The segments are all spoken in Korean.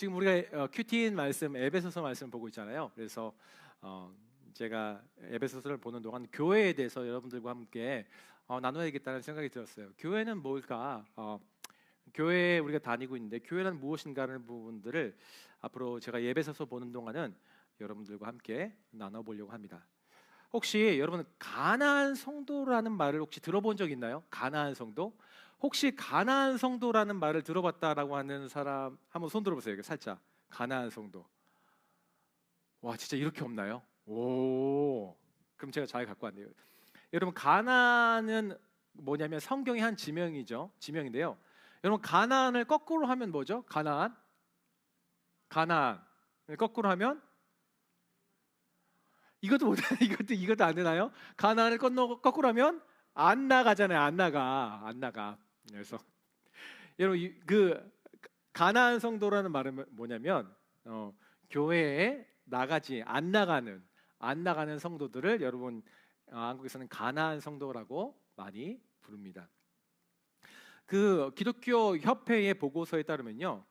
지금 우리가 큐티인 말씀, 에베소서 말씀 보고 있잖아요. 그래서 제가 에베소서를 보는 동안 교회에 대해서 여러분들과 함께 나눠야겠다는 생각이 들었어요. 교회는 뭘까? 교회에 우리가 다니고 있는데 교회는 무엇인가라는 부분들을 앞으로 제가 에베소서 보는 동안은 여러분들과 함께 나눠보려고 합니다. 혹시 여러분 가나안 성도라는 말을 혹시 들어본 적 있나요? 가나안 성도? 혹시 가나안 성도라는 말을 들어봤다라고 하는 사람 한번 손 들어보세요. 살짝. 가나안 성도. 와, 진짜 이렇게 없나요? 오, 그럼 제가 잘 갖고 왔네요. 여러분 가나안은 뭐냐면 성경의 한 지명이죠. 지명인데요. 여러분 가나안을 거꾸로 하면 뭐죠? 가나안. 가나안. 거꾸로 하면 이것도 못 이것도 안 되나요? 가나안을 거꾸로 하면 안 나가잖아요. 안 나가. 그래서 여러분 그 가나안 성도라는 말은 뭐냐면 교회에 안 나가는 성도들을 여러분 한국에서는 가나안 성도라고 많이 부릅니다. 그 기독교 협회의 보고서에 따르면요,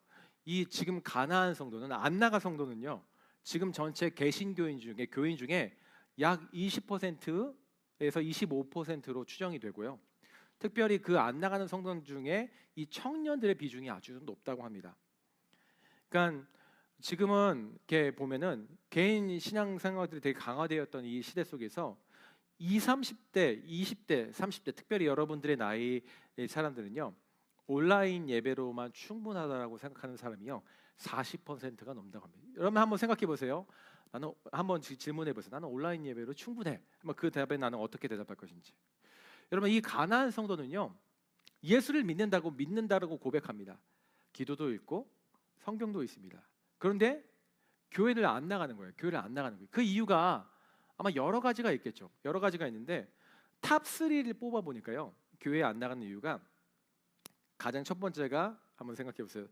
이 지금 가나안 성도는 안 나가 성도는요, 지금 전체 개신교인 중에 교인 중에 약 20%에서 25%로 추정이 되고요. 특별히 그 안 나가는 성도 중에 이 청년들의 비중이 아주 높다고 합니다. 그러니까 지금은 이렇게 보면은 개인 신앙 생활들이 되게 강화되었던 이 시대 속에서 20, 30대, 20대, 30대 특별히 여러분들의 나이의 사람들은요, 온라인 예배로만 충분하다고 생각하는 사람이요 40%가 넘는다고 합니다. 여러분 한번 생각해 보세요. 나는 한번 질문해 보세요. 나는 온라인 예배로 충분해. 그 대답에 나는 어떻게 대답할 것인지. 여러분 이 가나안 성도는요, 예수를 믿는다고 고백합니다. 기도도 있고 성경도 있습니다. 그런데 교회를 안 나가는 거예요. 그 이유가 아마 여러 가지가 있겠죠. 여러 가지가 있는데 탑 3를 뽑아 보니까요, 교회에 안 나가는 이유가 가장 첫 번째가 한번 생각해 보세요.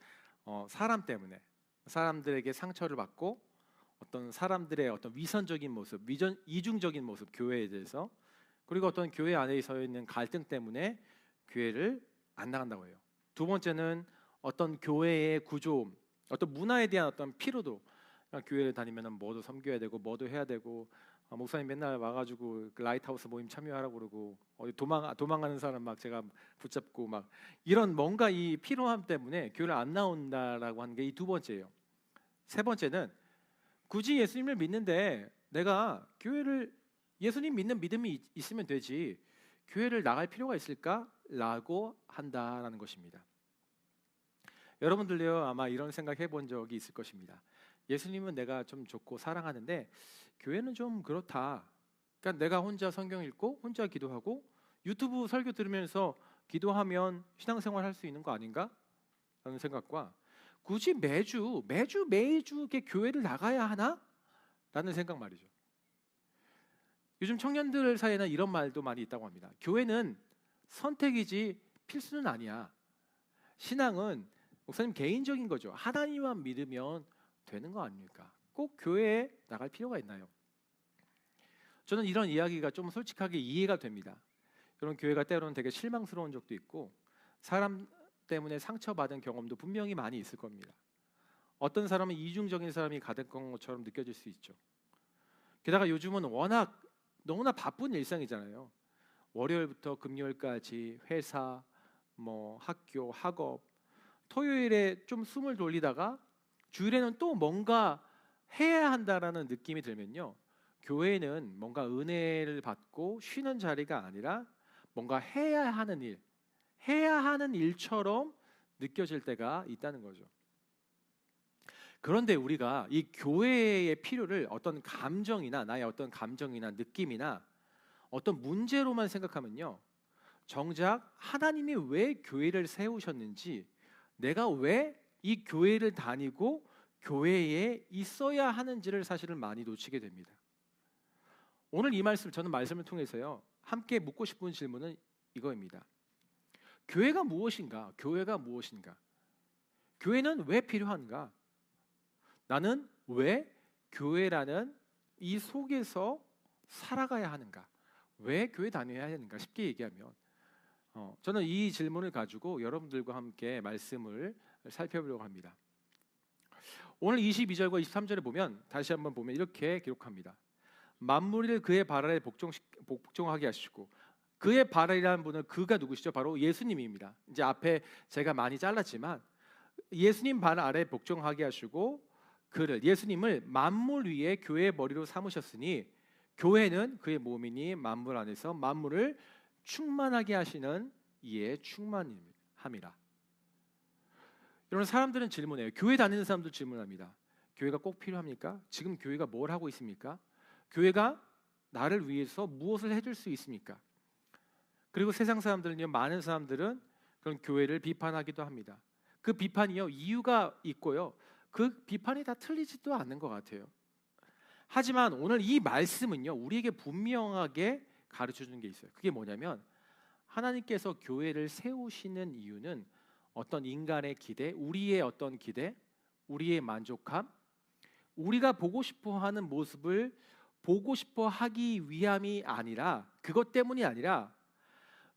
사람 때문에 사람들에게 상처를 받고 어떤 사람들의 어떤 위선적인 모습, 이중적인 모습 교회에 대해서, 그리고 어떤 교회 안에 서 있는 갈등 때문에 교회를 안 나간다고 해요. 두 번째는 어떤 교회의 구조, 어떤 문화에 대한 어떤 피로도, 교회를 다니면 뭐도 섬겨야 되고 뭐도 해야 되고, 목사님 맨날 와가지고 라이트하우스 모임 참여하라고 그러고 어디 도망가는 사람 막 제가 붙잡고 막 이런 뭔가 이 피로함 때문에 교회를 안 나온다라고 하는 게 이 두 번째예요. 세 번째는 굳이 예수님을 믿는데 내가 예수님 믿는 믿음이 있으면 되지 교회를 나갈 필요가 있을까라고 한다라는 것입니다. 여러분들요 아마 이런 생각 해본 적이 있을 것입니다. 예수님은 내가 좀 좋고 사랑하는데 교회는 좀 그렇다. 그러니까 내가 혼자 성경 읽고 혼자 기도하고 유튜브 설교 들으면서 기도하면 신앙생활 할 수 있는 거 아닌가? 라는 생각과 굳이 매주 이렇게 교회를 나가야 하나? 라는 생각 말이죠. 요즘 청년들 사이에는 이런 말도 많이 있다고 합니다. 교회는 선택이지 필수는 아니야. 신앙은 목사님 개인적인 거죠. 하나님만 믿으면 되는 거 아닙니까? 꼭 교회에 나갈 필요가 있나요? 저는 이런 이야기가 좀 솔직하게 이해가 됩니다. 그런 교회가 때로는 되게 실망스러운 적도 있고 사람 때문에 상처받은 경험도 분명히 많이 있을 겁니다. 어떤 사람은 이중적인 사람이 가득한 것처럼 느껴질 수 있죠. 게다가 요즘은 워낙 너무나 바쁜 일상이잖아요. 월요일부터 금요일까지 회사, 학교, 학업, 토요일에 좀 숨을 돌리다가 주일에는 또 뭔가 해야 한다라는 느낌이 들면요, 교회는 뭔가 은혜를 받고 쉬는 자리가 아니라 뭔가 해야 하는 일처럼 느껴질 때가 있다는 거죠. 그런데 우리가 이 교회의 필요를 어떤 감정이나 나의 어떤 감정이나 느낌이나 어떤 문제로만 생각하면요, 정작 하나님이 왜 교회를 세우셨는지, 내가 왜 이 교회를 다니고 교회에 있어야 하는지를 사실은 많이 놓치게 됩니다. 오늘 저는 말씀을 통해서요 함께 묻고 싶은 질문은 이거입니다. 교회가 무엇인가? 교회는 왜 필요한가? 나는 왜 교회라는 이 속에서 살아가야 하는가? 왜 교회 다녀야 하는가? 쉽게 얘기하면 저는 이 질문을 가지고 여러분들과 함께 말씀을 살펴보려고 합니다. 오늘 22절과 23절에 보면 다시 한번 보면 이렇게 기록합니다. 만물을 그의 발 아래 복종하게 하시고, 그의 발 아래라는 분은 그가 누구시죠? 바로 예수님입니다. 이제 앞에 제가 많이 잘랐지만 예수님 발 아래 복종하게 하시고 그를, 예수님을 만물 위에 교회의 머리로 삼으셨으니 교회는 그의 몸이니 만물 안에서 만물을 충만하게 하시는 이의 충만함이라. 여러분, 사람들은 질문해요. 교회 다니는 사람도 질문합니다. 교회가 꼭 필요합니까? 지금 교회가 뭘 하고 있습니까? 교회가 나를 위해서 무엇을 해줄 수 있습니까? 그리고 세상 사람들은요, 많은 사람들은 그런 교회를 비판하기도 합니다. 그 비판이요, 이유가 있고요, 그 비판이 다 틀리지도 않는 것 같아요. 하지만 오늘 이 말씀은요, 우리에게 분명하게 가르쳐 주는 게 있어요. 그게 뭐냐면, 하나님께서 교회를 세우시는 이유는 어떤 인간의 기대, 우리의 어떤 기대, 우리의 만족함, 우리가 보고 싶어 하는 모습을 보고 싶어 하기 위함이 아니라, 그것 때문이 아니라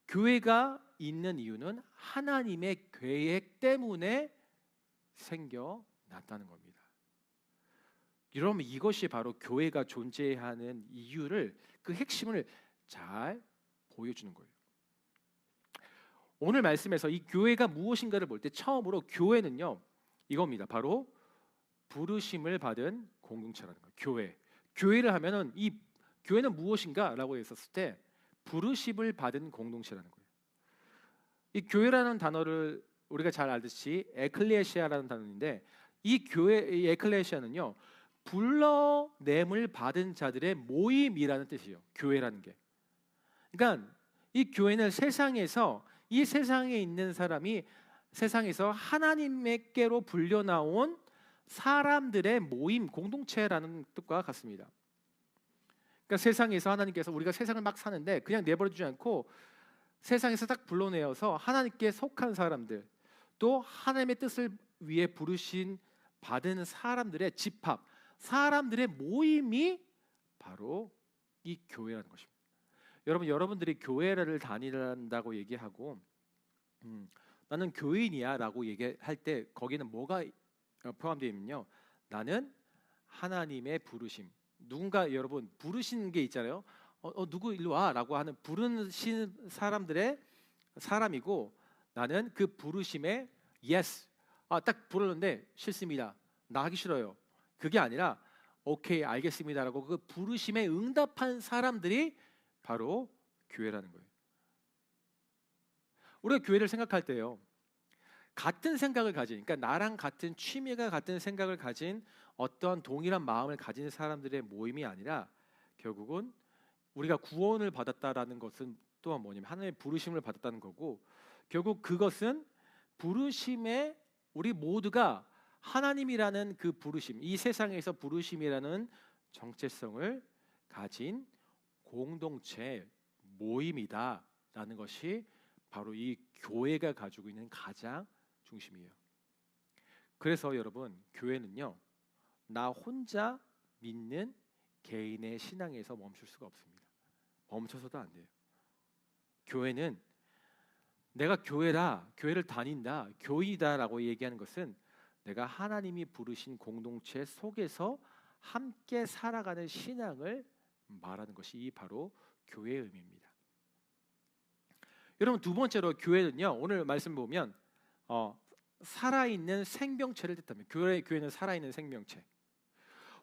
교회가 있는 이유는 하나님의 계획 때문에 생겨났다는 겁니다. 여러분, 이것이 바로 교회가 존재하는 이유를, 그 핵심을 잘 보여주는 거예요. 오늘 말씀에서 이 교회가 무엇인가를 볼 때 처음으로 교회는요, 이겁니다. 바로 부르심을 받은 공동체라는 거예요. 교회를 하면은 이 교회는 무엇인가라고 했었을 때 부르심을 받은 공동체라는 거예요. 이 교회라는 단어를 우리가 잘 알듯이 에클레시아라는 단어인데, 이 교회, 이 에클레시아는요, 불러냄을 받은 자들의 모임이라는 뜻이에요. 교회라는 게. 그러니까 이 교회는 세상에서, 이 세상에 있는 사람이 세상에서 하나님께로 불려 나온 사람들의 모임, 공동체라는 뜻과 같습니다. 그러니까 세상에서 하나님께서, 우리가 세상을 막 사는데 그냥 내버려 두지 않고 세상에서 딱 불러내어서 하나님께 속한 사람들, 또 하나님의 뜻을 위해 부르신 받은 사람들의 집합, 사람들의 모임이 바로 이 교회라는 것입니다. 여러분, 여러분들이 교회를 다니란다고 얘기하고 나는 교인이야 라고 얘기할 때 거기는 뭐가 포함되어 있냐면요, 나는 하나님의 부르심, 누군가 여러분 부르시는 게 있잖아요. 누구 일로 와 라고 하는 부르신 사람들의 사람이고, 나는 그 부르심에 yes, 딱 부르는데 싫습니다, 나 하기 싫어요, 그게 아니라 오케이 알겠습니다 라고 그 부르심에 응답한 사람들이 바로 교회라는 거예요. 우리가 교회를 생각할 때요, 같은 생각을 가진, 그러니까 나랑 같은 취미가 같은 생각을 가진 어떠한 동일한 마음을 가진 사람들의 모임이 아니라, 결국은 우리가 구원을 받았다라는 것은 또한 뭐냐면 하나님의 부르심을 받았다는 거고, 결국 그것은 부르심에 우리 모두가 하나님이라는 그 부르심, 이 세상에서 부르심이라는 정체성을 가진 공동체 모임이다라는 것이 바로 이 교회가 가지고 있는 가장 중심이에요. 그래서 여러분, 교회는요, 나 혼자 믿는 개인의 신앙에서 멈출 수가 없습니다. 멈춰서도 안 돼요. 교회는 내가 교회라, 교회를 다닌다, 교인이다라고 얘기하는 것은 내가 하나님이 부르신 공동체 속에서 함께 살아가는 신앙을 말하는 것이 바로 교회의 의미입니다. 여러분, 두 번째로 교회는요, 오늘 말씀 보면 살아있는 생명체를 뜻합니다. 교회는 살아있는 생명체.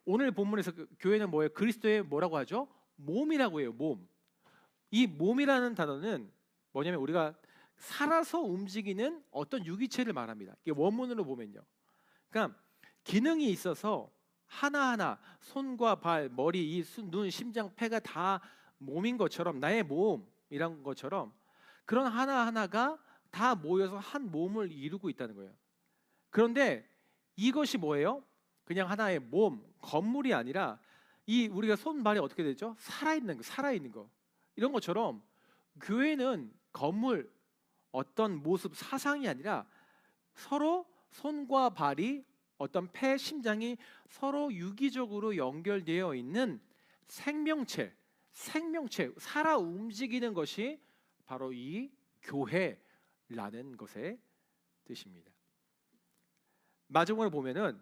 오늘 본문에서 교회는 뭐예요? 그리스도의 뭐라고 하죠? 몸이라고 해요. 몸. 이 몸이라는 단어는 뭐냐면 우리가 살아서 움직이는 어떤 유기체를 말합니다. 이게 원문으로 보면요, 그러니까 기능이 있어서 하나하나, 손과 발, 머리, 이 눈, 심장, 폐가 다 몸인 것처럼, 나의 몸이란 것처럼 그런 하나하나가 다 모여서 한 몸을 이루고 있다는 거예요. 그런데 이것이 뭐예요? 그냥 하나의 몸, 건물이 아니라, 이 우리가 손, 발이 어떻게 되죠? 살아있는 거. 이런 것처럼 교회는 건물, 어떤 모습, 사상이 아니라 서로 손과 발이, 어떤 폐, 심장이 서로 유기적으로 연결되어 있는 생명체, 살아 움직이는 것이 바로 이 교회라는 것의 뜻입니다. 마지막으로 보면은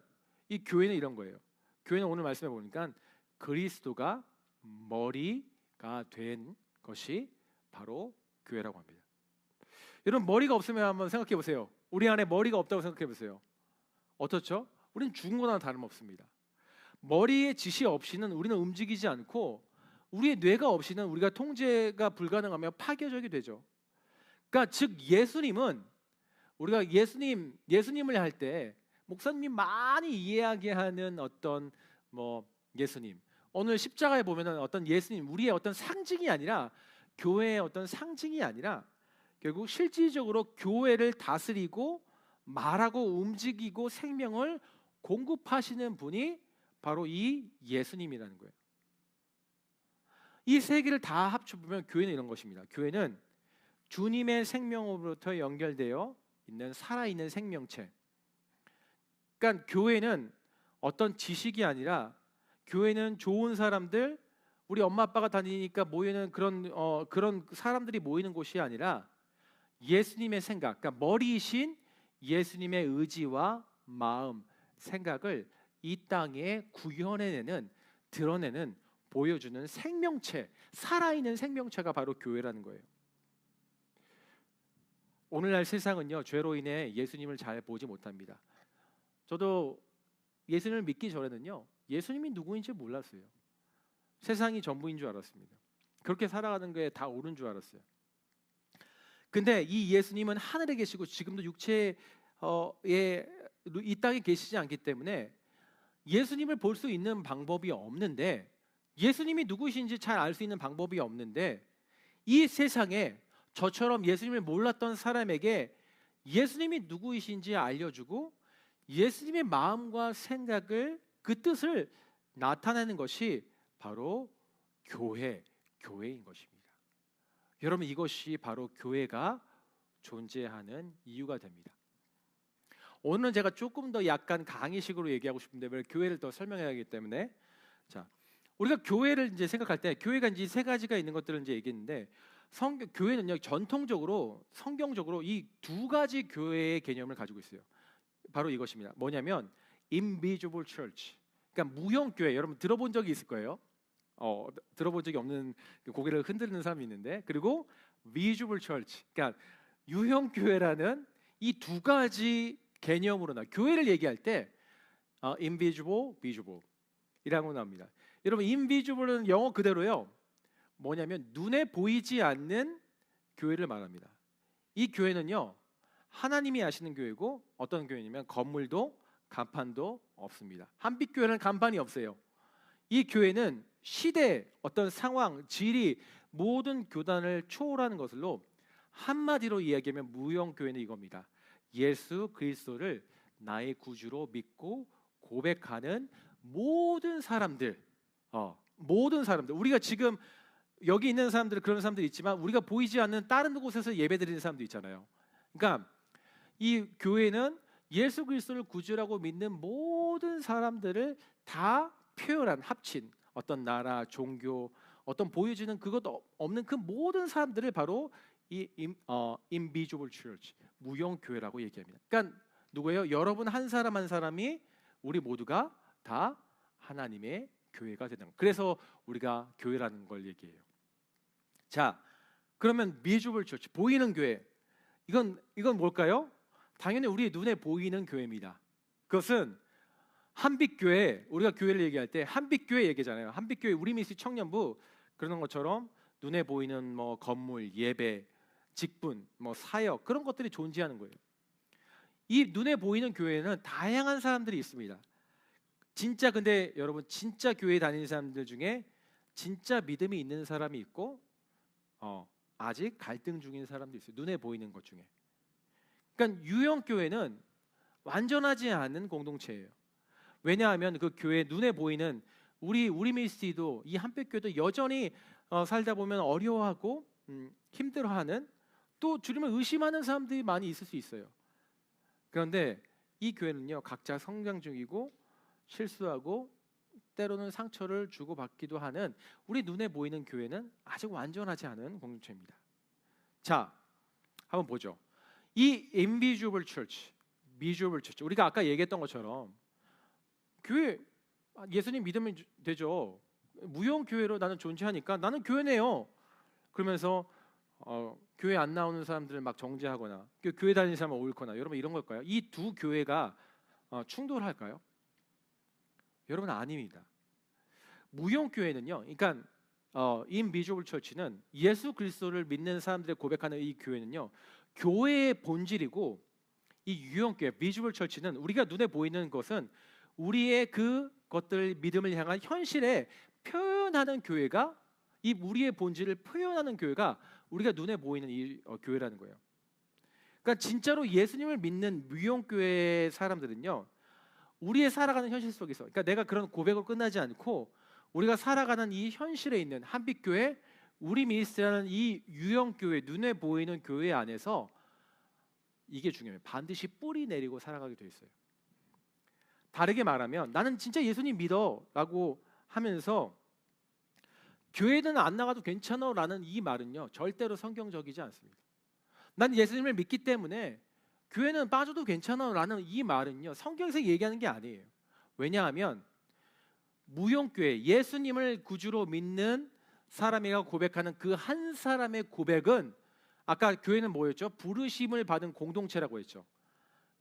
이 교회는 이런 거예요. 교회는 오늘 말씀해 보니까 그리스도가 머리가 된 것이 바로 교회라고 합니다. 여러분, 머리가 없으면 한번 생각해 보세요. 우리 안에 머리가 없다고 생각해 보세요. 어떻죠? 우리는 죽은 거나 다름없습니다. 머리의 지시 없이는 우리는 움직이지 않고, 우리의 뇌가 없이는 우리가 통제가 불가능하며 파괴적이 되죠. 그러니까 즉 예수님은, 우리가 예수님을 할 때 목사님이 많이 이야기하는 어떤 예수님, 오늘 십자가에 보면은 어떤 예수님, 우리의 어떤 상징이 아니라, 교회의 어떤 상징이 아니라 결국 실질적으로 교회를 다스리고 말하고 움직이고 생명을 공급하시는 분이 바로 이 예수님이라는 거예요. 이 세 개를 다 합쳐보면 교회는 이런 것입니다. 교회는 주님의 생명으로부터 연결되어 있는 살아있는 생명체. 그러니까 교회는 어떤 지식이 아니라, 교회는 좋은 사람들, 우리 엄마 아빠가 다니니까 모이는 그런 사람들이 모이는 곳이 아니라 예수님의 생각, 그러니까 머리이신 예수님의 의지와 마음, 생각을 이 땅에 구현해내는, 드러내는, 보여주는 생명체, 살아있는 생명체가 바로 교회라는 거예요. 오늘날 세상은요, 죄로 인해 예수님을 잘 보지 못합니다. 저도 예수님을 믿기 전에는요, 예수님이 누구인지 몰랐어요. 세상이 전부인 줄 알았습니다. 그렇게 살아가는 게 다 옳은 줄 알았어요. 근데 이 예수님은 하늘에 계시고 지금도 육체에 이 땅에 계시지 않기 때문에 예수님을 볼 수 있는 방법이 없는데, 예수님이 누구신지 잘 알 수 있는 방법이 없는데, 이 세상에 저처럼 예수님을 몰랐던 사람에게 예수님이 누구이신지 알려주고 예수님의 마음과 생각을, 그 뜻을 나타내는 것이 바로 교회인 것입니다. 여러분, 이것이 바로 교회가 존재하는 이유가 됩니다. 오늘은 제가 조금 더 약간 강의식으로 얘기하고 싶은데, 왜 교회를 더 설명해야 하기 때문에, 자, 우리가 교회를 이제 생각할 때 교회가 이제 세 가지가 있는 것들을 이제 얘기했는데, 교회는요, 전통적으로 성경적으로 이 두 가지 교회의 개념을 가지고 있어요. 바로 이것입니다. 뭐냐면 invisible church, 그러니까 무형 교회. 여러분 들어본 적이 있을 거예요. 들어본 적이 없는, 고개를 흔드는 사람이 있는데, 그리고 visible church, 그러니까 유형 교회라는 이 두 가지 개념으로나 교회를 얘기할 때 invisible, visible 이라고 나옵니다. 여러분, invisible은 영어 그대로요, 뭐냐면 눈에 보이지 않는 교회를 말합니다. 이 교회는요, 하나님이 하시는 교회고, 어떤 교회냐면 건물도 간판도 없습니다. 한빛교회는 간판이 없어요. 이 교회는 시대, 어떤 상황, 지리, 모든 교단을 초월하는 것으로, 한마디로 이야기하면 무형교회는 이겁니다. 예수 그리스도를 나의 구주로 믿고 고백하는 모든 사람들, 우리가 지금 여기 있는 사람들, 그런 사람들이 있지만 우리가 보이지 않는 다른 곳에서 예배드리는 사람도 있잖아요. 그러니까 이 교회는 예수 그리스도를 구주라고 믿는 모든 사람들을 다 표현한, 합친 어떤 나라, 종교, 어떤 보여지는 그것도 없는 그 모든 사람들을 바로 이 invisible church, 무형 교회라고 얘기합니다. 그러니까 누구예요? 여러분 한 사람 한 사람이, 우리 모두가 다 하나님의 교회가 되는, 그래서 우리가 교회라는 걸 얘기해요. 자, 그러면 visible church, 보이는 교회, 이건 뭘까요? 당연히 우리 눈에 보이는 교회입니다. 그것은 한빛교회, 우리가 교회를 얘기할 때 한빛교회 얘기잖아요. 한빛교회, 우리미스 청년부, 그러는 것처럼 눈에 보이는 건물, 예배, 직분, 사역, 그런 것들이 존재하는 거예요. 이 눈에 보이는 교회는 다양한 사람들이 있습니다. 진짜, 근데 여러분, 진짜 교회 다니는 사람들 중에 진짜 믿음이 있는 사람이 있고, 아직 갈등 중인 사람도 있어요. 눈에 보이는 것 중에. 그러니까 유형 교회는 완전하지 않은 공동체예요. 왜냐하면 그 교회 눈에 보이는 우리 미니스트리도, 이 한빛교회도 여전히 살다 보면 어려워하고 힘들어하는, 또 주님을 의심하는 사람들이 많이 있을 수 있어요. 그런데 이 교회는요, 각자 성장 중이고 실수하고 때로는 상처를 주고받기도 하는, 우리 눈에 보이는 교회는 아직 완전하지 않은 공동체입니다. 자, 한번 보죠. 이 invisible church, visible church, 우리가 아까 얘기했던 것처럼 교회 예수님 믿으면 되죠. 무용교회로 나는 존재하니까 나는 교회네요. 그러면서 교회 안 나오는 사람들을 막 정죄하거나 교회 다니는 사람을 옳거나, 여러분 이런 걸까요? 이 두 교회가 충돌할까요? 여러분 아닙니다. 무용교회는요, 그러니까 인비주얼 처치는 예수 그리스도를 믿는 사람들의 고백하는 이 교회는요, 교회의 본질이고, 이 유형교회 비주얼 처치는 우리가 눈에 보이는 것은 우리의 그것들 믿음을 향한 현실에 표현하는 교회가, 이 우리의 본질을 표현하는 교회가 우리가 눈에 보이는 이 교회라는 거예요. 그러니까 진짜로 예수님을 믿는 무용교회 사람들은요, 우리의 살아가는 현실 속에서, 그러니까 내가 그런 고백으로 끝나지 않고 우리가 살아가는 이 현실에 있는 한빛교회, 우리 미니스트리라는 이 유형교회, 눈에 보이는 교회 안에서 이게 중요해요. 반드시 뿌리 내리고 살아가게 돼 있어요. 다르게 말하면 나는 진짜 예수님 믿어 라고 하면서 교회는 안 나가도 괜찮아 라는 이 말은요, 절대로 성경적이지 않습니다. 난 예수님을 믿기 때문에 교회는 빠져도 괜찮아 라는 이 말은요, 성경에서 얘기하는 게 아니에요. 왜냐하면 무용교회, 예수님을 구주로 믿는 사람이라고 고백하는 그 한 사람의 고백은, 아까 교회는 뭐였죠? 부르심을 받은 공동체라고 했죠.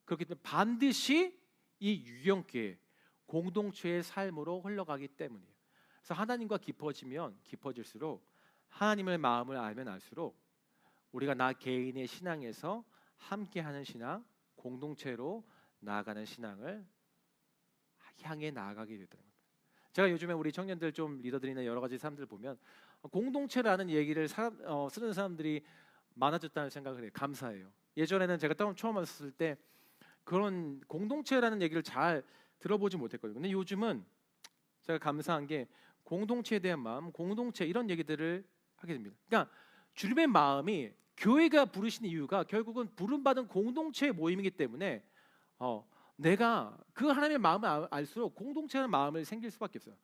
그렇기 때문에 반드시 이 유형교회, 공동체의 삶으로 흘러가기 때문이에요. 그래서 하나님과 깊어지면 깊어질수록, 하나님의 마음을 알면 알수록 우리가 나 개인의 신앙에서 함께하는 신앙, 공동체로 나아가는 신앙을 향해 나아가게 됐다는 겁니다. 제가 요즘에 우리 청년들 좀 리더들이나 여러 가지 사람들 보면 공동체라는 얘기를 쓰는 사람들이 많아졌다는 생각을 해요. 감사해요. 예전에는 제가 처음 왔을 때 그런 공동체라는 얘기를 잘 들어보지 못했거든요. 근데 요즘은 제가 감사한 게 공동체에 대한 마음, 공동체 이런 얘기들을 하게 됩니다. 그러니까 주님의 마음이, 교회가 부르신 이유가 결국은 부름받은 공동체의 모임이기 때문에 내가 그 하나님의 마음을 알수록 공동체라는 마음을 생길 수밖에 없어요.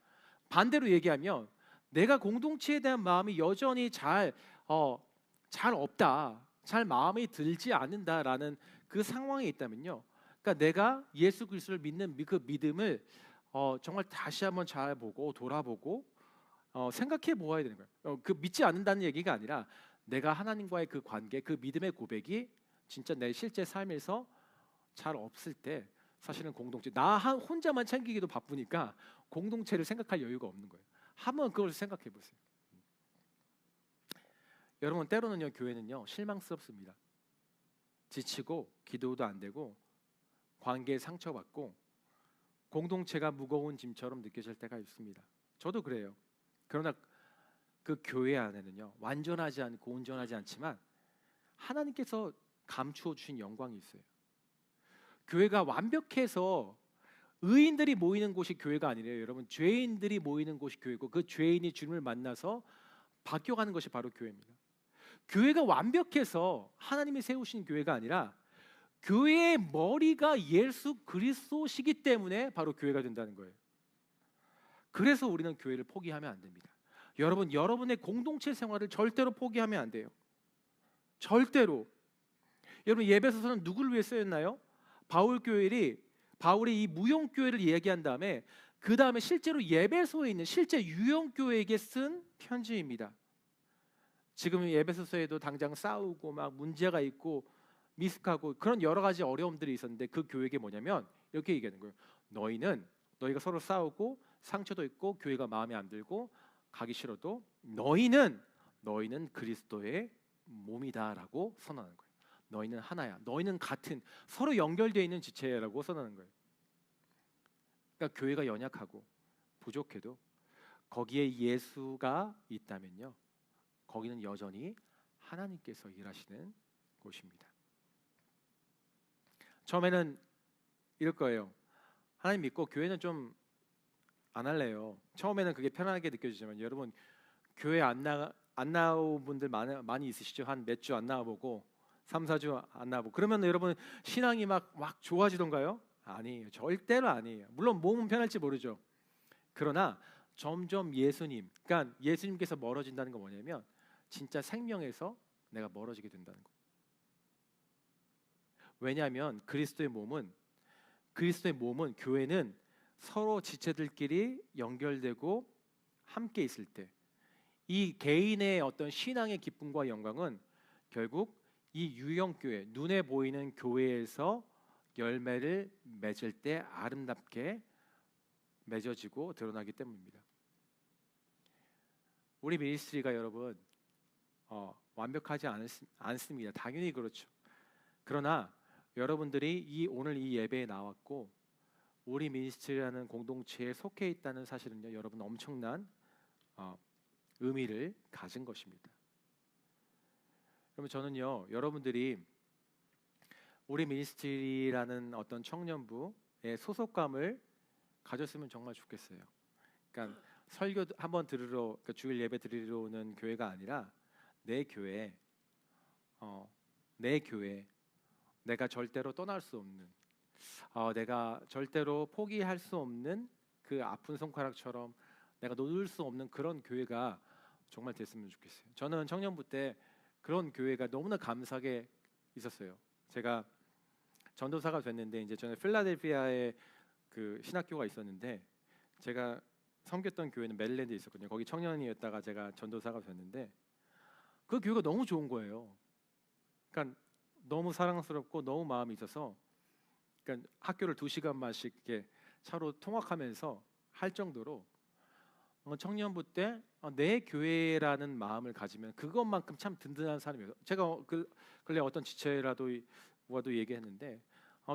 반대로 얘기하면 내가 공동체에 대한 마음이 여전히 잘 없다, 잘 마음에 들지 않는다라는 그 상황에 있다면요, 그러니까 내가 예수 그리스도를 믿는 그 믿음을 정말 다시 한번 잘 보고 돌아보고 생각해 보아야 되는 거예요. 그 믿지 않는다는 얘기가 아니라 내가 하나님과의 그 관계, 그 믿음의 고백이 진짜 내 실제 삶에서 잘 없을 때, 사실은 공동체, 나 혼자만 챙기기도 바쁘니까 공동체를 생각할 여유가 없는 거예요. 한번 그걸 생각해 보세요. 여러분, 때로는요, 교회는요, 실망스럽습니다. 지치고 기도도 안 되고 관계에 상처받고 공동체가 무거운 짐처럼 느껴질 때가 있습니다. 저도 그래요. 그러나 그 교회 안에는요, 완전하지 않고 온전하지 않지만 하나님께서 감추어 주신 영광이 있어요. 교회가 완벽해서 의인들이 모이는 곳이 교회가 아니래요. 여러분, 죄인들이 모이는 곳이 교회고, 그 죄인이 주님을 만나서 바뀌어가는 것이 바로 교회입니다. 교회가 완벽해서 하나님이 세우신 교회가 아니라 교회의 머리가 예수 그리스도시기 때문에 바로 교회가 된다는 거예요. 그래서 우리는 교회를 포기하면 안 됩니다. 여러분, 여러분의 공동체 생활을 절대로 포기하면 안 돼요. 절대로. 여러분, 예배소서는 누구를 위해 쓰였나요? 바울이 이 무용교회를 이야기한 다음에 그 다음에 실제로 예배소에 있는 실제 유형교회에게 쓴 편지입니다. 지금 예배소서에도 당장 싸우고 막 문제가 있고 미숙하고 그런 여러 가지 어려움들이 있었는데, 그 교회에게 뭐냐면 이렇게 얘기하는 거예요. 너희가 서로 싸우고 상처도 있고 교회가 마음에 안 들고 가기 싫어도 너희는 그리스도의 몸이다라고 선언하는 거예요. 너희는 하나야. 너희는 같은, 서로 연결되어 있는 지체라고 선언하는 거예요. 그러니까 교회가 연약하고 부족해도 거기에 예수가 있다면요, 거기는 여전히 하나님께서 일하시는 곳입니다. 처음에는 이럴 거예요. 하나님 믿고 교회는 좀 안 할래요. 처음에는 그게 편안하게 느껴지지만, 여러분, 교회 안 나온 분들 많이 있으시죠? 한 몇 주 안 나와보고 3, 4주 안 나와보고 그러면 여러분 신앙이 막 좋아지던가요? 아니에요. 절대로 아니에요. 물론 몸은 편할지 모르죠. 그러나 점점 그러니까 예수님께서 멀어진다는 건 뭐냐면 진짜 생명에서 내가 멀어지게 된다는 거. 왜냐하면 그리스도의 몸은, 교회는 서로 지체들끼리 연결되고 함께 있을 때 이 개인의 어떤 신앙의 기쁨과 영광은 결국 이 유형교회, 눈에 보이는 교회에서 열매를 맺을 때 아름답게 맺어지고 드러나기 때문입니다. 우리 미니스트리가 여러분 완벽하지 않습니다. 당연히 그렇죠. 그러나 여러분들이 오늘 이 예배에 나왔고 우리 미니스트리라는 공동체에 속해 있다는 사실은요, 여러분 엄청난 의미를 가진 것입니다. 그러면 저는요, 여러분들이 우리 미니스트리라는 어떤 청년부의 소속감을 가졌으면 정말 좋겠어요. 그러니까 설교 한번 들으러, 그러니까 주일 예배 드리러 오는 교회가 아니라 내 교회, 내가 절대로 떠날 수 없는, 내가 절대로 포기할 수 없는 그 아픈 손가락처럼 내가 놓을 수 없는 그런 교회가 정말 됐으면 좋겠어요. 저는 청년부 때 그런 교회가 너무나 감사하게 있었어요. 제가 전도사가 됐는데 이제 저는 필라델피아에 그 신학교가 있었는데 제가 섬겼던 교회는 메릴랜드에 있었거든요. 거기 청년이었다가 제가 전도사가 됐는데 그 교회가 너무 좋은 거예요. 그러니까 너무 사랑스럽고 너무 마음이 있어서 그러니까 학교를 2시간만씩 이렇게 차로 통학하면서 할 정도로 청년부 때 내 교회라는 마음을 가지면 그것만큼 참 든든한 사람이에요. 제가 근래 어떤 지체라도와도 얘기했는데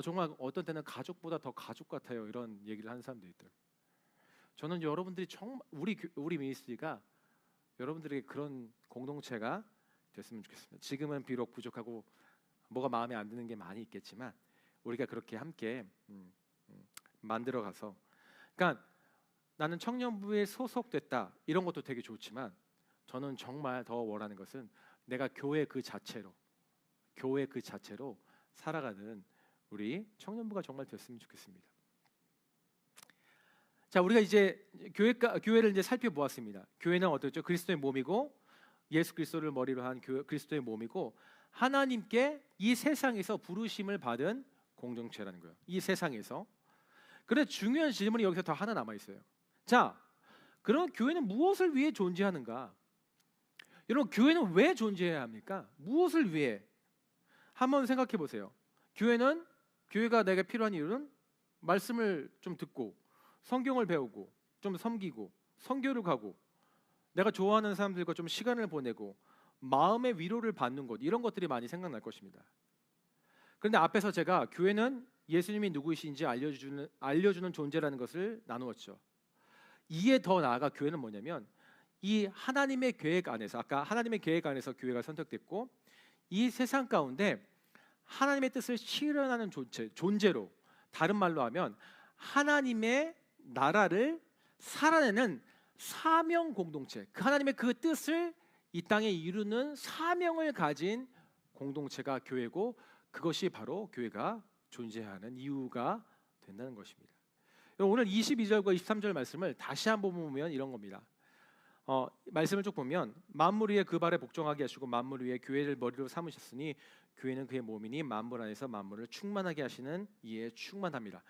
정말 어떤 때는 가족보다 더 가족 같아요. 이런 얘기를 하는 사람도 있더라고요. 저는 여러분들이 정말 우리 미니스트리가 여러분들에게 그런 공동체가 됐으면 좋겠습니다. 지금은 비록 부족하고 뭐가 마음에 안 드는 게 많이 있겠지만 우리가 그렇게 함께 만들어가서, 그러니까 나는 청년부에 소속됐다 이런 것도 되게 좋지만 저는 정말 더 원하는 것은 내가 교회 그 자체로 살아가는 우리 청년부가 정말 됐으면 좋겠습니다. 자, 우리가 이제 교회를 이제 살펴보았습니다. 교회는 어떻죠? 그리스도의 몸이고 예수 그리스도를 머리로 한 그리스도의 몸이고 하나님께 이 세상에서 부르심을 받은 공동체라는 거예요. 이 세상에서. 그런데 중요한 질문이 여기서 더 하나 남아 있어요. 자, 그럼 교회는 무엇을 위해 존재하는가? 여러분, 교회는 왜 존재해야 합니까? 무엇을 위해? 한번 생각해 보세요. 교회가 내게 필요한 이유는 말씀을 좀 듣고 성경을 배우고 좀 섬기고 선교를 가고 내가 좋아하는 사람들과 좀 시간을 보내고 마음의 위로를 받는 것, 이런 것들이 많이 생각날 것입니다. 그런데 앞에서 제가 교회는 예수님이 누구이신지 알려주는 존재라는 것을 나누었죠. 이에 더 나아가 교회는 뭐냐면 이 하나님의 계획 안에서, 아까 하나님의 계획 안에서 교회가 선택됐고 이 세상 가운데 하나님의 뜻을 실현하는 존재로, 다른 말로 하면 하나님의 나라를 살아내는 사명 공동체, 그 하나님의 그 뜻을 이 땅에 이루는 사명을 가진 공동체가 교회고, 그것이 바로 교회가 존재하는 이유가 된다는 것입니다. 오늘 22절과 23절 말씀을 다시 한번 보면 이런 겁니다. 말씀을 쭉 보면 만물 위에 그 발에 복종하게 하시고 만물 위에 교회를 머리로 삼으셨으니 교회는 그의 몸이니 만물 안에서 만물을 충만하게 하시는 이에 충만합니다.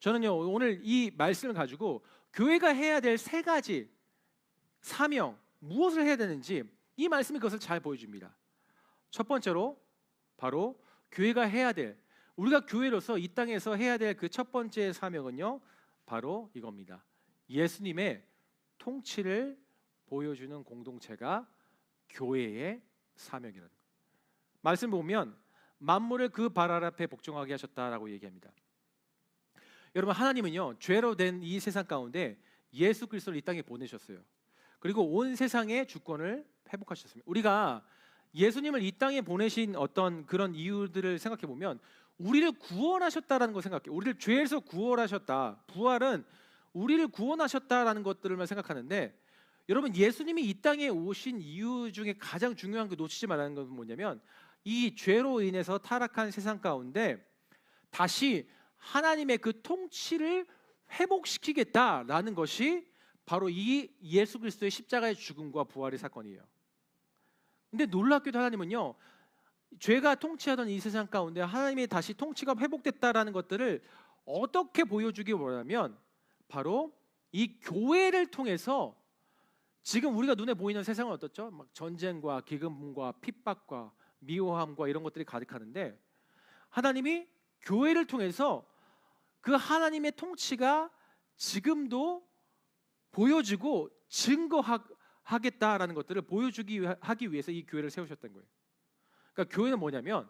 저는요, 오늘 이 말씀을 가지고 교회가 해야 될 3가지 사명, 무엇을 해야 되는지 이 말씀이 그것을 잘 보여줍니다. 첫 번째로 바로 교회가 해야 될, 우리가 교회로서 이 땅에서 해야 될 그 첫 번째 사명은요, 바로 이겁니다. 예수님의 통치를 보여주는 공동체가 교회의 사명이라는 거예요. 말씀 보면 만물을 그 발 앞에 복종하게 하셨다라고 얘기합니다. 여러분, 하나님은요, 죄로 된 이 세상 가운데 예수 그리스도를 이 땅에 보내셨어요. 그리고 온 세상의 주권을 회복하셨습니다. 우리가 예수님을 이 땅에 보내신 어떤 그런 이유들을 생각해 보면 우리를 구원하셨다라는 거 생각해요. 우리를 죄에서 구원하셨다. 부활은 우리를 구원하셨다라는 것들만 생각하는데, 여러분, 예수님이 이 땅에 오신 이유 중에 가장 중요한 거 놓치지 말라는 것은 뭐냐면 이 죄로 인해서 타락한 세상 가운데 다시 하나님의 그 통치를 회복시키겠다라는 것이 바로 이 예수 그리스도의 십자가의 죽음과 부활의 사건이에요. 근데 놀랍게도 하나님은요, 죄가 통치하던 이 세상 가운데 하나님의 다시 통치가 회복됐다라는 것들을 어떻게 보여주기 원하면 바로 이 교회를 통해서 지금 우리가 눈에 보이는 세상은 어떻죠? 막 전쟁과 기근과 핍박과 미워함과 이런 것들이 가득하는데 하나님이 교회를 통해서 그 하나님의 통치가 지금도 보여주고 증거하겠다라는 것들을 하기 위해서 이 교회를 세우셨던 거예요. 그러니까 교회는 뭐냐면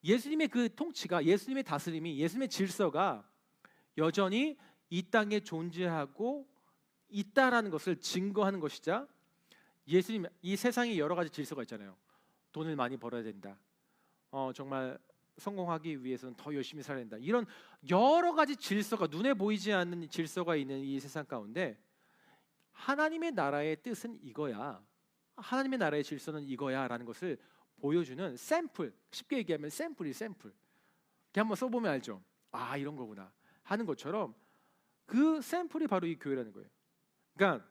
예수님의 그 통치가, 예수님의 다스림이, 예수님의 질서가 여전히 이 땅에 존재하고 있다라는 것을 증거하는 것이자, 예수님, 이 세상에 여러 가지 질서가 있잖아요. 돈을 많이 벌어야 된다. 정말 성공하기 위해서는 더 열심히 살아야 된다. 이런 여러 가지 질서가, 눈에 보이지 않는 질서가 있는 이 세상 가운데 하나님의 나라의 뜻은 이거야, 하나님의 나라의 질서는 이거야라는 것을 보여주는 샘플, 쉽게 얘기하면 샘플이 샘플. 이렇게 한번 써보면 알죠. 아, 이런 거구나 하는 것처럼 그 샘플이 바로 이 교회라는 거예요. 그러니까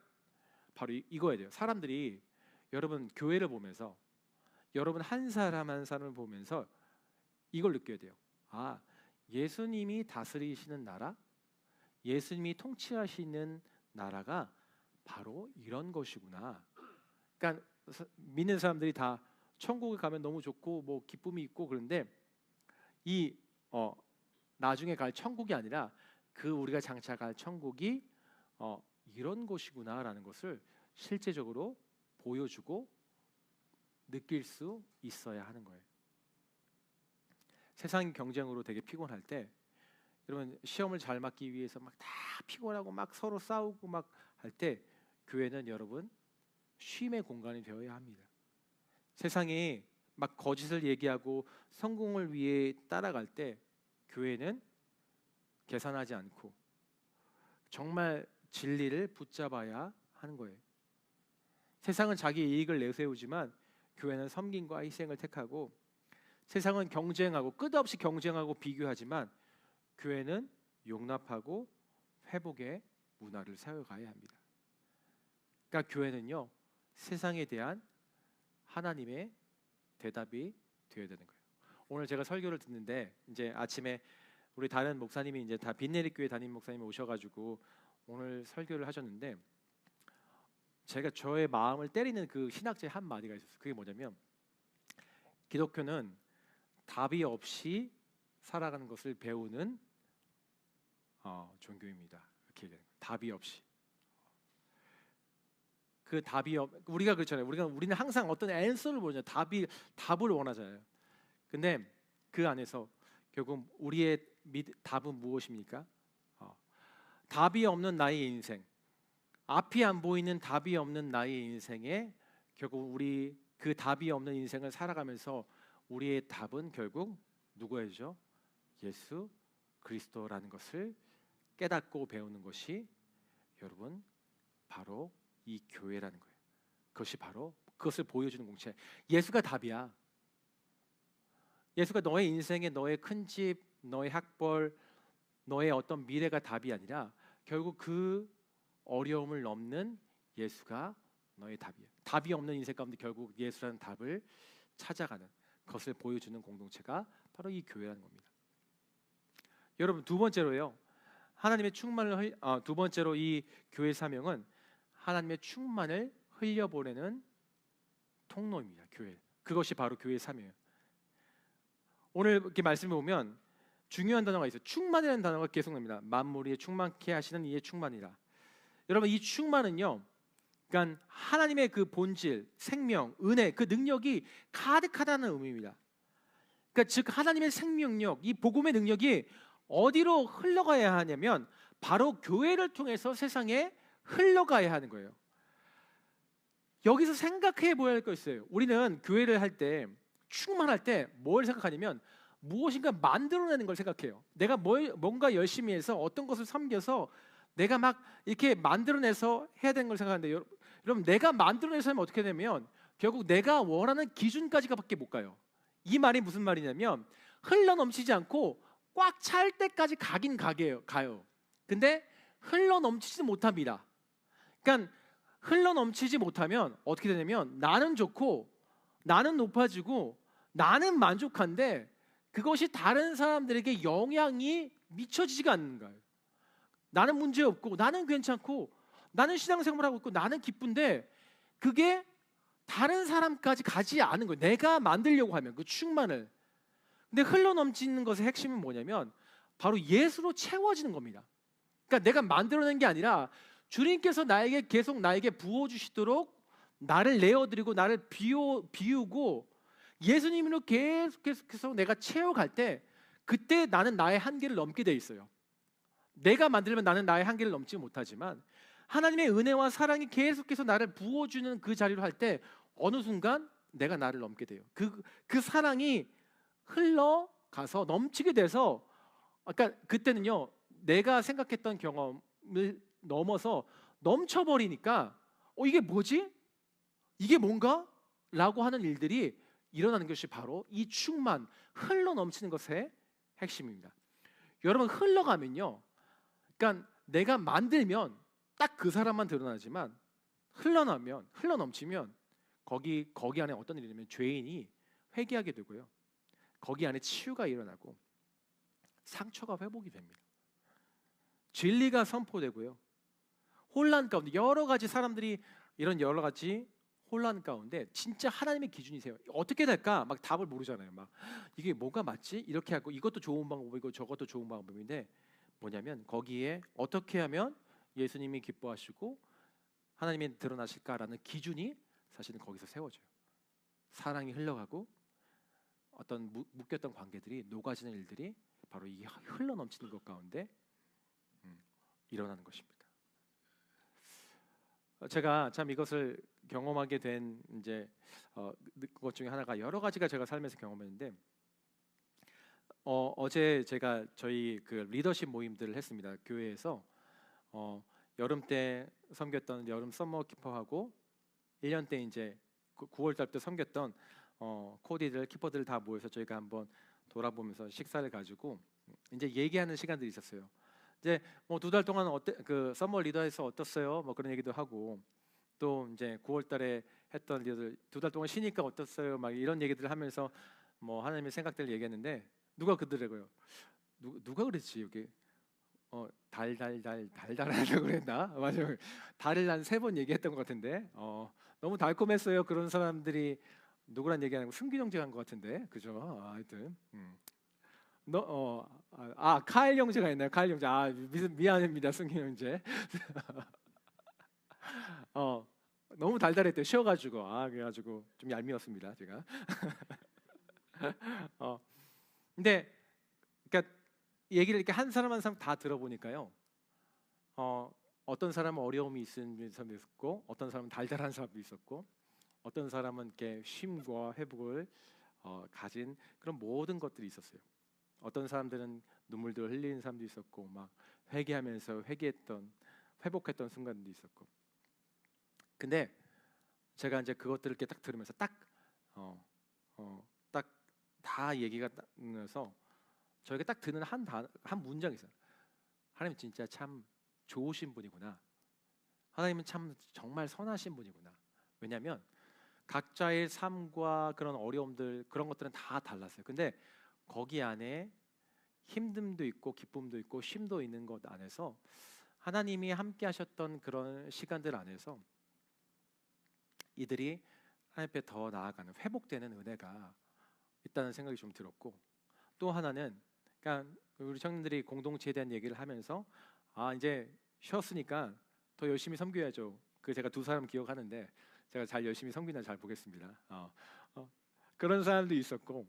바로 이거야 돼요. 사람들이 여러분 교회를 보면서, 여러분 한 사람 한 사람을 보면서 이걸 느껴야 돼요. 아, 예수님이 다스리시는 나라, 예수님이 통치하시는 나라가 바로 이런 것이구나. 그러니까 믿는 사람들이 다 천국에 가면 너무 좋고 뭐 기쁨이 있고 그런데 이 나중에 갈 천국이 아니라 그 우리가 장차 갈 천국이 이런 곳이구나라는 것을 실제적으로 보여주고 느낄 수 있어야 하는 거예요. 세상 경쟁으로 되게 피곤할 때, 여러분 시험을 잘 맞기 위해서 막 다 피곤하고 막 서로 싸우고 막 할 때 교회는 여러분 쉼의 공간이 되어야 합니다. 세상에 막 거짓을 얘기하고 성공을 위해 따라갈 때 교회는 계산하지 않고 정말 진리를 붙잡아야 하는 거예요. 세상은 자기 이익을 내세우지만 교회는 섬김과 희생을 택하고, 세상은 경쟁하고 끝없이 경쟁하고 비교하지만 교회는 용납하고 회복의 문화를 세워가야 합니다. 그러니까 교회는요, 세상에 대한 하나님의 대답이 되어야 되는 거예요. 오늘 제가 설교를 듣는데 이제 아침에 우리 다른 목사님이 이제 다 빈내리 교회 담임 목사님이 오셔가지고 오늘 설교를 하셨는데, 제가 저의 마음을 때리는 그 신학자의 한 마디가 있었어요. 그게 뭐냐면, 기독교는 답이 없이 살아가는 것을 배우는 종교입니다. 이렇게 얘기해요. 답이 없이. 그 답이 우리가 그렇잖아요. 우리는 항상 어떤 앤서를 보잖아요. 답을 원하잖아요. 근데 그 안에서 결국 우리의 답은 무엇입니까? 답이 없는 나의 인생, 앞이 안 보이는 답이 없는 나의 인생에 결국 우리 그 답이 없는 인생을 살아가면서 우리의 답은 결국 누구예요? 예수 그리스도라는 것을 깨닫고 배우는 것이 여러분 바로 이 교회라는 거예요. 그것이 바로 그것을 보여주는 공체. 예수가 답이야. 예수가 너의 인생에 너의 큰 집, 너의 학벌, 너의 어떤 미래가 답이 아니라 결국 그 어려움을 넘는 예수가 너의 답이야. 답이 없는 인생 가운데 결국 예수라는 답을 찾아가는 것을 보여주는 공동체가 바로 이 교회라는 겁니다. 여러분 두 번째로요, 하나님의 충만을 두 번째로 이 교회 사명은 하나님의 충만을 흘려보내는 통로입니다. 교회. 그것이 바로 교회의 사명이에요. 오늘 이렇게 말씀을 보면 중요한 단어가 있어요. 충만이라는 단어가 계속 나옵니다. 만물이 충만케 하시는 이의 충만이라. 여러분 이 충만은요, 그러니까 하나님의 그 본질, 생명, 은혜, 그 능력이 가득하다는 의미입니다. 그러니까 즉 하나님의 생명력, 이 복음의 능력이 어디로 흘러가야 하냐면 바로 교회를 통해서 세상에 흘러가야 하는 거예요. 여기서 생각해 보아야 할 거 있어요. 우리는 교회를 할 때, 충만할 때 뭘 생각하냐면 무엇인가 만들어내는 걸 생각해요. 내가 뭔가 열심히 해서 어떤 것을 섬겨서 내가 막 이렇게 만들어내서 해야 되는 걸 생각하는데, 여러분 내가 만들어내서 하면 어떻게 되면 결국 내가 원하는 기준까지밖에 못 가요. 이 말이 무슨 말이냐면 흘러넘치지 않고 꽉 찰 때까지 가긴 가요. 근데 흘러넘치지 못합니다. 그러니까 흘러넘치지 못하면 어떻게 되냐면 나는 좋고 나는 높아지고 나는 만족한데 그것이 다른 사람들에게 영향이 미쳐지지가 않는 거예요. 나는 문제 없고 나는 괜찮고 나는 신앙생활하고 있고 나는 기쁜데 그게 다른 사람까지 가지 않은 거예요. 내가 만들려고 하면 그 충만을. 근데 흘러넘치는 것의 핵심은 뭐냐면 바로 예수로 채워지는 겁니다. 그러니까 내가 만들어낸 게 아니라 주님께서 나에게 부어주시도록 나를 내어드리고 나를 비우고 예수님으로 계속해서 내가 채워갈 때 그때 나는 나의 한계를 넘게 돼 있어요. 내가 만들면 나는 나의 한계를 넘지 못하지만 하나님의 은혜와 사랑이 계속해서 나를 부어주는 그 자리로 할 때 어느 순간 내가 나를 넘게 돼요. 그 사랑이 흘러가서 넘치게 돼서 그러니까 그때는요 내가 생각했던 경험을 넘어서 넘쳐버리니까 이게 뭐지? 이게 뭔가? 라고 하는 일들이 일어나는 것이 바로 이 충만, 흘러넘치는 것의 핵심입니다. 여러분 흘러가면요 그러니까 내가 만들면 딱 그 사람만 드러나지만 흘러넘치면 거기 안에 어떤 일이 있냐면 죄인이 회개하게 되고요 거기 안에 치유가 일어나고 상처가 회복이 됩니다. 진리가 선포되고요 혼란 가운데 여러 가지 사람들이 이런 여러 가지 혼란 가운데 진짜 하나님의 기준이세요. 어떻게 될까? 막 답을 모르잖아요. 막 이게 뭐가 맞지? 이렇게 하고 이것도 좋은 방법이고 저것도 좋은 방법인데 뭐냐면 거기에 어떻게 하면 예수님이 기뻐하시고 하나님이 드러나실까라는 기준이 사실은 거기서 세워져요. 사랑이 흘러가고 어떤 묶였던 관계들이 녹아지는 일들이 바로 이 흘러넘치는 것 가운데 일어나는 것입니다. 제가 참 이것을 경험하게 된 이제 것 중에 하나가 여러 가지가 제가 삶에서 경험했는데 어제 제가 저희 그 리더십 모임들을 했습니다. 교회에서 여름 때 섬겼던 여름 서머 키퍼하고 1년 때 이제 9월 달부터 섬겼던 코디들 키퍼들 다 모여서 저희가 한번 돌아보면서 식사를 가지고 이제 얘기하는 시간들이 있었어요. 이제 뭐 2달 동안 그 서머 리더에서 어떻어요? 뭐 그런 얘기도 하고 또 이제 9월 달에 했던 리더들 2달 동안 쉬니까 어떻어요? 막 이런 얘기들을 하면서 뭐 하나님의 생각들을 얘기했는데 누가 그러더라고요. 누가 그랬지 여기 달달하다고 그랬나? 맞아요. 달을 한 3번 얘기했던 것 같은데 너무 달콤했어요. 그런 사람들이 누구란 얘기하는 거 승균 형제가 한 것 같은데 그죠? 하여튼 카일 형제가 있나요? 카일 형제 미안합니다 승균 형제. 너무 달달했대요. 쉬어가지고 그래가지고 좀 얄미웠습니다 제가. 근데 그러니까 얘기를 이렇게 한 사람 한 사람 다 들어보니까요. 어떤 사람은 어려움이 있는 사람도 있었고, 어떤 사람은 달달한 사람도 있었고, 어떤 사람은 이렇게 쉼과 회복을 가진 그런 모든 것들이 있었어요. 어떤 사람들은 눈물들을 흘리는 사람도 있었고, 막 회개하면서 회복했던 순간도 있었고. 근데 제가 이제 그것들을 이렇게 딱 들으면서 딱 다 얘기가 나서 저에게 딱 드는 한 문장이 있어요. 하나님 진짜 참 좋으신 분이구나. 하나님은 참 정말 선하신 분이구나. 왜냐하면 각자의 삶과 그런 어려움들 그런 것들은 다 달랐어요. 근데 거기 안에 힘듦도 있고 기쁨도 있고 쉼도 있는 것 안에서 하나님이 함께 하셨던 그런 시간들 안에서 이들이 하나님 앞에 더 나아가는 회복되는 은혜가 있다는 생각이 좀 들었고 또 하나는 그러니까 우리 청년들이 공동체에 대한 얘기를 하면서 이제 쉬었으니까 더 열심히 섬겨야죠. 제가 2사람 기억하는데 제가 잘 열심히 섬기나 잘 보겠습니다. 그런 사람도 있었고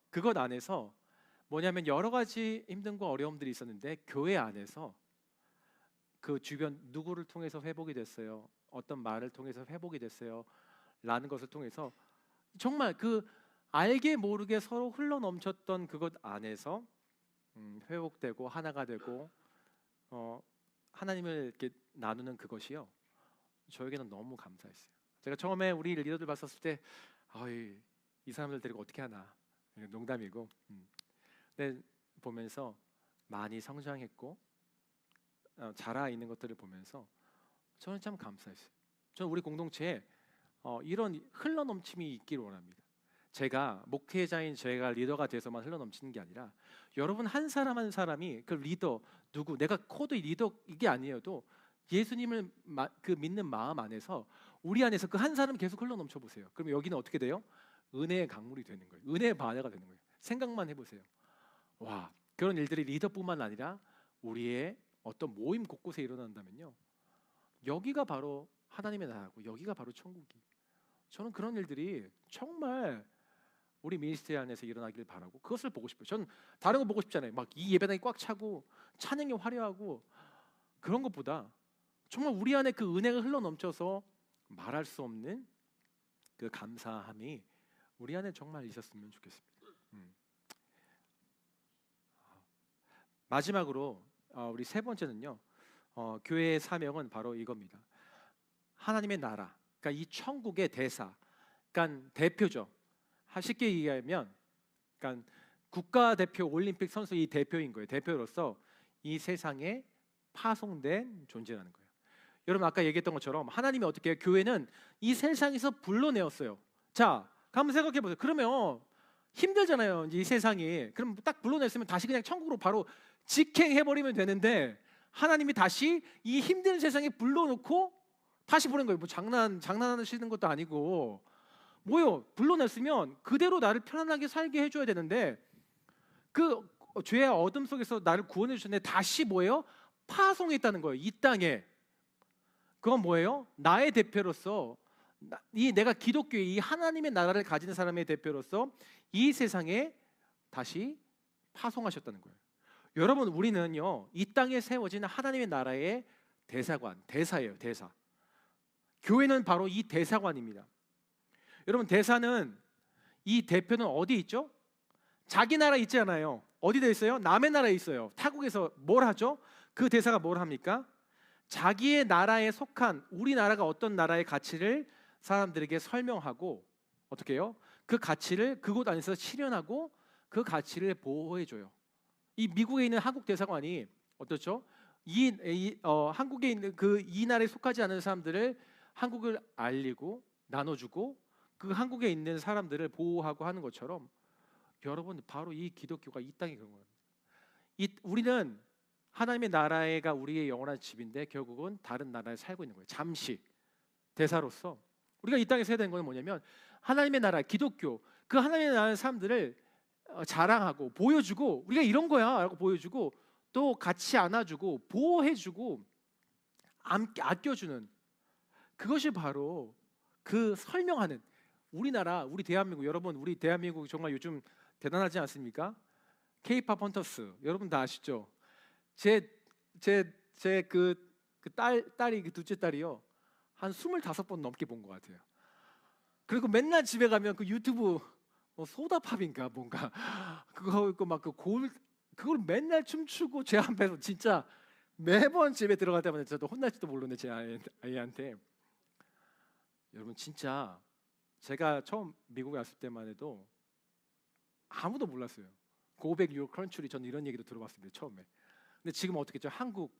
그것 안에서 뭐냐면 여러 가지 힘듦과 어려움들이 있었는데 교회 안에서 그 주변 누구를 통해서 회복이 됐어요. 어떤 말을 통해서 회복이 됐어요. 라는 것을 통해서 정말 그 알게 모르게 서로 흘러넘쳤던 그것 안에서 회복되고 하나가 되고 하나님을 이렇게 나누는 그것이요 저에게는 너무 감사했어요. 제가 처음에 우리 리더들 봤었을 때 이 사람들 데리고 어떻게 하나 농담이고 근데 보면서 많이 성장했고 자라 있는 것들을 보면서 저는 참 감사했어요. 저는 우리 공동체에 이런 흘러넘침이 있기를 원합니다. 제가 목회자인 제가 리더가 돼서만 흘러넘치는 게 아니라 여러분 한 사람 한 사람이 그 리더 누구 내가 코드 리더 이게 아니어도 예수님을 그 믿는 마음 안에서 우리 안에서 그 한 사람 계속 흘러넘쳐 보세요. 그럼 여기는 어떻게 돼요? 은혜의 강물이 되는 거예요. 은혜의 바다가 되는 거예요. 생각만 해보세요. 와, 그런 일들이 리더뿐만 아니라 우리의 어떤 모임 곳곳에 일어난다면요, 여기가 바로 하나님의 나라고 여기가 바로 천국이. 저는 그런 일들이 정말 우리 미니스트리 안에서 일어나길 바라고 그것을 보고 싶어요. 저는 다른 거 보고 싶지 않아요. 막 이 예배당이 꽉 차고 찬양이 화려하고 그런 것보다 정말 우리 안에 그 은혜가 흘러넘쳐서 말할 수 없는 그 감사함이 우리 안에 정말 있었으면 좋겠습니다. 마지막으로 우리 세 번째는요, 교회의 사명은 바로 이겁니다. 하나님의 나라, 그러니까 이 천국의 대사, 그러니까 대표죠. 쉽게 얘기하면, 그러니까 국가대표 올림픽 선수 이 대표인 거예요. 대표로서 이 세상에 파송된 존재라는 거예요. 여러분 아까 얘기했던 것처럼 하나님이 어떻게 해요? 교회는 이 세상에서 불러내었어요. 자, 한번 생각해 보세요. 그러면 힘들잖아요. 이제 이 세상이. 그럼 딱 불러냈으면 다시 그냥 천국으로 바로 직행해 버리면 되는데 하나님이 다시 이 힘든 세상에 불러놓고 다시 보낸 거예요. 뭐 장난하시는 것도 아니고 뭐요? 불러냈으면 그대로 나를 편안하게 살게 해줘야 되는데 그 죄의 어둠 속에서 나를 구원해 주셨는데 다시 뭐예요? 파송했다는 거예요. 이 땅에. 그건 뭐예요? 나의 대표로서 내가 기독교의 이 하나님의 나라를 가진 사람의 대표로서 이 세상에 다시 파송하셨다는 거예요. 여러분 우리는요 이 땅에 세워진 하나님의 나라의 대사관, 대사예요. 대사. 교회는 바로 이 대사관입니다. 여러분 대사는 이 대표는 어디 있죠? 자기 나라 있지 않아요. 어디에 있어요? 남의 나라에 있어요. 타국에서 뭘 하죠? 그 대사가 뭘 합니까? 자기의 나라에 속한 우리나라가 어떤 나라의 가치를 사람들에게 설명하고 어떻게 해요? 그 가치를 그곳 안에서 실현하고 그 가치를 보호해줘요. 이 미국에 있는 한국 대사관이 어떻죠? 한국에 있는 이 나라에 속하지 않은 사람들을 한국을 알리고 나눠주고 그 한국에 있는 사람들을 보호하고 하는 것처럼 여러분 바로 이 기독교가 이 땅에 그런 거예요. 우리는 하나님의 나라가 우리의 영원한 집인데 결국은 다른 나라에 살고 있는 거예요. 잠시 대사로서 우리가 이 땅에서 해야 되는 건 뭐냐면 하나님의 나라, 기독교 그 하나님의 나라의 사람들을 자랑하고 보여주고 우리가 이런 거야 라고 보여주고 또 같이 안아주고 보호해주고 아껴주는 그것이 바로 그 설명하는 우리나라, 우리 대한민국. 여러분 우리 대한민국 정말 요즘 대단하지 않습니까? K-팝 헌터스 여러분 다 아시죠? 제 딸이 그 둘째 딸이요 한 25번 넘게 본 것 같아요. 그리고 맨날 집에 가면 그 유튜브 소다팝인가 뭔가 그거 있고 막 그걸 맨날 춤추고 제 앞에서 진짜 매번 집에 들어갈 때마다 저도 혼날지도 모르는데 제 아이한테. 여러분 진짜 제가 처음 미국에 왔을 때만 해도 아무도 몰랐어요. Go back your country. 저는 이런 얘기도 들어봤습니다 처음에. 근데 지금 어떻게 했죠? 한국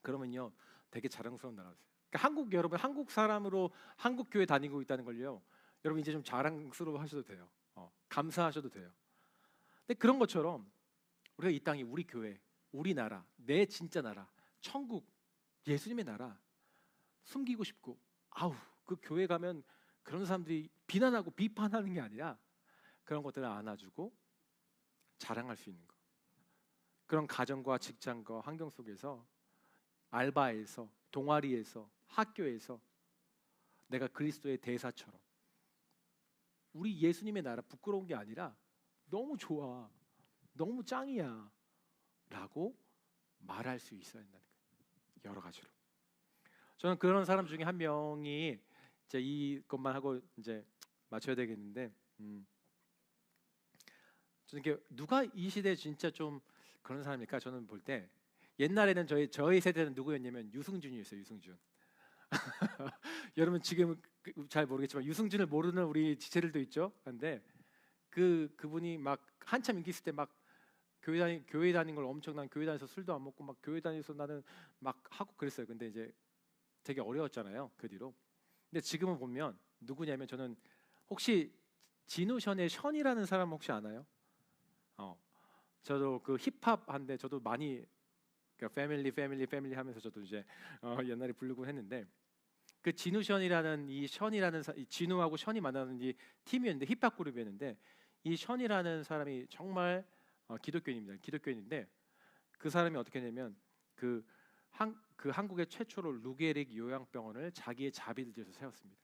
그러면요 되게 자랑스러운 나라였어요. 그러니까 한국 여러분 한국 사람으로 한국 교회 다니고 있다는 걸요 여러분 이제 좀 자랑스러워 하셔도 돼요. 감사하셔도 돼요. 근데 그런 것처럼 우리가 이 땅이 우리 교회, 우리 나라, 내 진짜 나라, 천국, 예수님의 나라 숨기고 싶고 그 교회 가면 그런 사람들이 비난하고 비판하는 게 아니라 그런 것들을 안아주고 자랑할 수 있는 거. 그런 가정과 직장과 환경 속에서 알바에서 동아리에서 학교에서 내가 그리스도의 대사처럼 우리 예수님의 나라 부끄러운 게 아니라 너무 좋아, 너무 짱이야 라고 말할 수 있어야 한다는 거예요. 여러 가지로. 저는 그런 사람 중에 한 명이 이제 이것만 하고 이제 맞춰야 되겠는데 저는 이게 누가 이 시대에 진짜 좀 그런 사람일까? 저는 볼 때 옛날에는 저희 세대는 누구였냐면 유승준이었어요. 유승준. 여러분 지금 잘 모르겠지만 유승준을 모르는 우리 지체들도 있죠. 그런데 그분이 막 한참 인기 있을 때 막 교회 다닌 걸 엄청난 교회 다녀서 술도 안 먹고 막 교회 다녀서 나는 막 하고 그랬어요. 근데 이제 되게 어려웠잖아요. 그 뒤로. 근데 지금은 보면 누구냐면 저는 혹시 진우션의 션이라는 사람 혹시 아나요? 저도 그 힙합 한데 저도 많이 그러니까 패밀리 하면서 저도 이제 옛날에 부르곤 했는데 그 진우션이라는 이 션이라는 이 진우하고 션이 만나는 이 팀이었는데 힙합 그룹이었는데 이 션이라는 사람이 정말 기독교인입니다. 기독교인인데 그 사람이 어떻게 했냐면 그 한국의 최초로 루게릭 요양병원을 자기의 자비를 들여서 세웠습니다.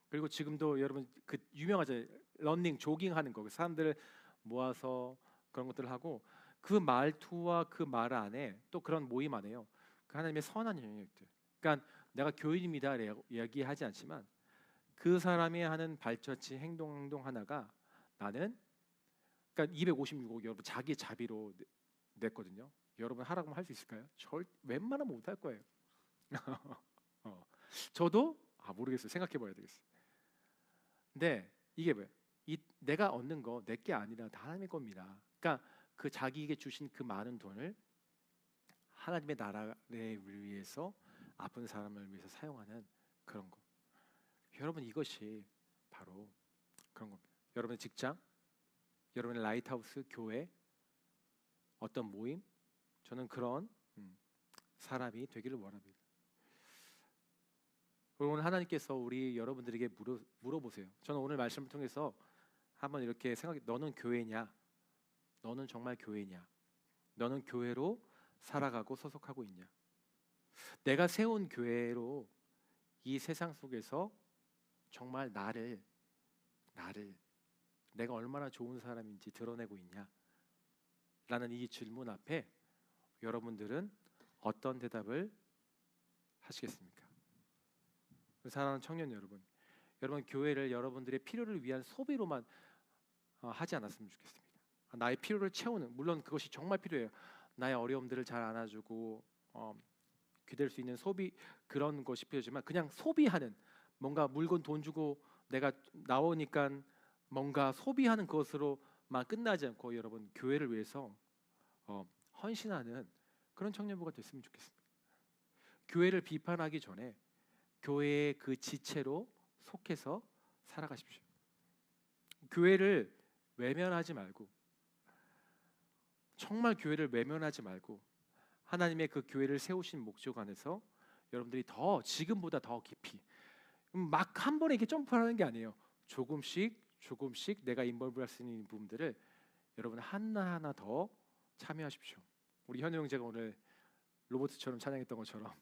그리고 지금도 여러분 그 유명하죠. 러닝 조깅하는 거 그 사람들을 모아서 그런 것들을 하고 그 말투와 그 말 안에 또 그런 모임 안에요. 그 하나님의 선한 영역들. 그러니까 내가 교인입니다 이야기하지 않지만 그 사람이 하는 발자취 행동 하나가 나는 그러니까 256억 여러분 자기 자비로 냈거든요. 여러분 하라고 할 수 있을까요? 웬만하면 못 할 거예요. 저도 모르겠어요. 생각해봐야 되겠어요. 근데 이게 뭐예요? 내가 얻는 거 내 게 아니라 다 하나님의 겁니다. 그러니까 그 자기에게 주신 그 많은 돈을 하나님의 나라를 위해서 아픈 사람을 위해서 사용하는 그런 거. 여러분 이것이 바로 그런 겁니다. 여러분의 직장, 여러분의 라이트하우스, 교회, 어떤 모임, 저는 그런 사람이 되기를 원합니다. 오늘 하나님께서 우리 여러분들에게 물어보세요. 저는 오늘 말씀을 통해서 한번 이렇게 생각해. 너는 교회냐? 너는 정말 교회냐? 너는 교회로 살아가고 소속하고 있냐? 내가 세운 교회로 이 세상 속에서 정말 나를 내가 얼마나 좋은 사람인지 드러내고 있냐? 라는 이 질문 앞에 여러분들은 어떤 대답을 하시겠습니까? 사랑하는 청년 여러분, 교회를 여러분들의 필요를 위한 소비로만 하지 않았으면 좋겠습니다. 나의 필요를 채우는, 물론 그것이 정말 필요해요. 나의 어려움들을 잘 안아주고 기댈 수 있는 소비, 그런 것이 필요하지만 그냥 소비하는, 뭔가 물건 돈 주고 내가 나오니까 뭔가 소비하는 것으로만 끝나지 않고 여러분 교회를 위해서 헌신하는 그런 청년부가 됐으면 좋겠습니다. 교회를 비판하기 전에 교회의 그 지체로 속해서 살아가십시오. 교회를 외면하지 말고, 정말 교회를 외면하지 말고 하나님의 그 교회를 세우신 목적 안에서 여러분들이 더 지금보다 더 깊이, 막 한 번에 이렇게 점프하는 게 아니에요. 조금씩 내가 인볼브할 수 있는 부분들을 여러분 하나하나 더 참여하십시오. 우리 현우 형제가 오늘 로봇처럼 찬양했던 것처럼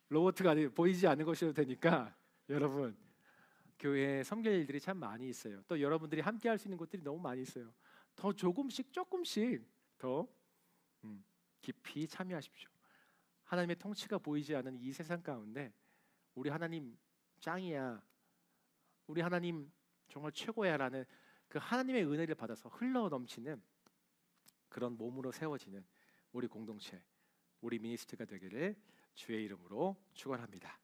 로봇가 보이지 않는 것이어도 되니까 여러분 교회에 섬길 일들이 참 많이 있어요. 또 여러분들이 함께 할 수 있는 것들이 너무 많이 있어요. 더 조금씩 더 깊이 참여하십시오. 하나님의 통치가 보이지 않는 이 세상 가운데 우리 하나님 짱이야, 우리 하나님 정말 최고야 라는 그 하나님의 은혜를 받아서 흘러 넘치는 그런 몸으로 세워지는 우리 공동체, 우리 미니스트가 되기를 주의 이름으로 축원합니다.